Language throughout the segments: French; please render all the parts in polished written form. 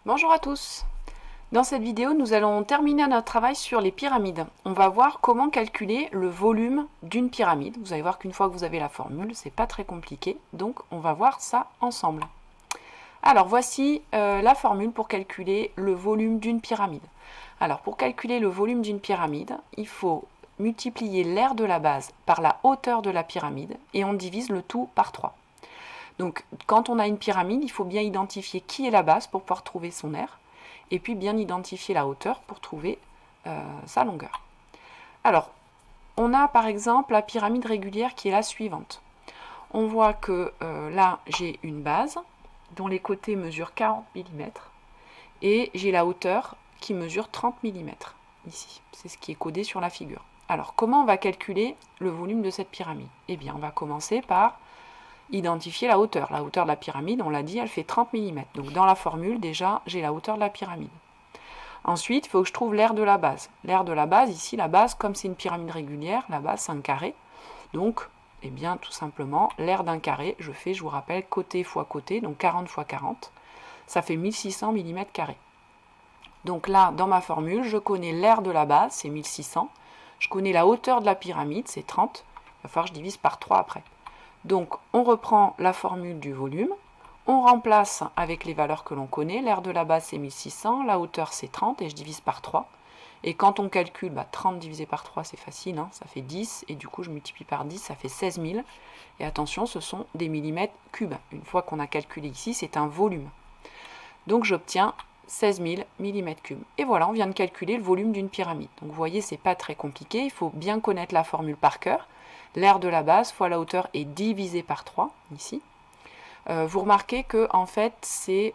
Bonjour à tous. Dans cette vidéo, nous allons terminer notre travail sur les pyramides. On va voir comment calculer le volume d'une pyramide. Vous allez voir qu'une fois que vous avez la formule, c'est pas très compliqué. Donc, on va voir ça ensemble. Alors, voici la formule pour calculer le volume d'une pyramide. Alors, pour calculer le volume d'une pyramide, il faut multiplier l'aire de la base par la hauteur de la pyramide et on divise le tout par 3. Donc, quand on a une pyramide, il faut bien identifier qui est la base pour pouvoir trouver son aire, et puis bien identifier la hauteur pour trouver sa longueur. Alors, on a par exemple la pyramide régulière qui est la suivante. On voit que là, j'ai une base dont les côtés mesurent 40 mm, et j'ai la hauteur qui mesure 30 mm, ici. C'est ce qui est codé sur la figure. Alors, comment on va calculer le volume de cette pyramide? Eh bien, on va commencer par identifier la hauteur. La hauteur de la pyramide, on l'a dit, elle fait 30 mm. Donc dans la formule, déjà, j'ai la hauteur de la pyramide. Ensuite, il faut que je trouve l'aire de la base. L'aire de la base, ici, la base, comme c'est une pyramide régulière, la base, c'est un carré. Donc, eh bien, tout simplement, l'aire d'un carré, je vous rappelle, côté fois côté, donc 40 fois 40, ça fait 1600 mm². Donc là, dans ma formule, je connais l'aire de la base, c'est 1600. Je connais la hauteur de la pyramide, c'est 30. Il va falloir que je divise par 3 après. Donc, on reprend la formule du volume, on remplace avec les valeurs que l'on connaît. L'aire de la base, c'est 1600, la hauteur, c'est 30, et je divise par 3. Et quand on calcule, 30 divisé par 3, c'est facile, hein, ça fait 10, et du coup, je multiplie par 10, ça fait 16 000. Et attention, ce sont des millimètres cubes. Une fois qu'on a calculé ici, c'est un volume. Donc, j'obtiens 16 000 mm3. Et voilà, on vient de calculer le volume d'une pyramide. Donc, vous voyez, c'est pas très compliqué, il faut bien connaître la formule par cœur. L'aire de la base fois la hauteur est divisé par 3, ici. Vous remarquez que en fait, c'est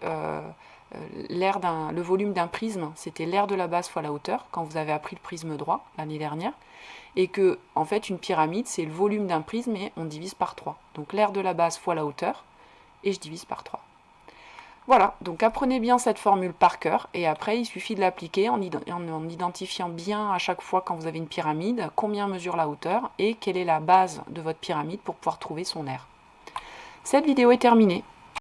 le volume d'un prisme, c'était l'aire de la base fois la hauteur, quand vous avez appris le prisme droit l'année dernière, et que en fait, une pyramide, c'est le volume d'un prisme et on divise par 3. Donc l'aire de la base fois la hauteur, et je divise par 3. Voilà, donc apprenez bien cette formule par cœur, et après il suffit de l'appliquer en identifiant bien à chaque fois quand vous avez une pyramide, combien mesure la hauteur, et quelle est la base de votre pyramide pour pouvoir trouver son aire. Cette vidéo est terminée.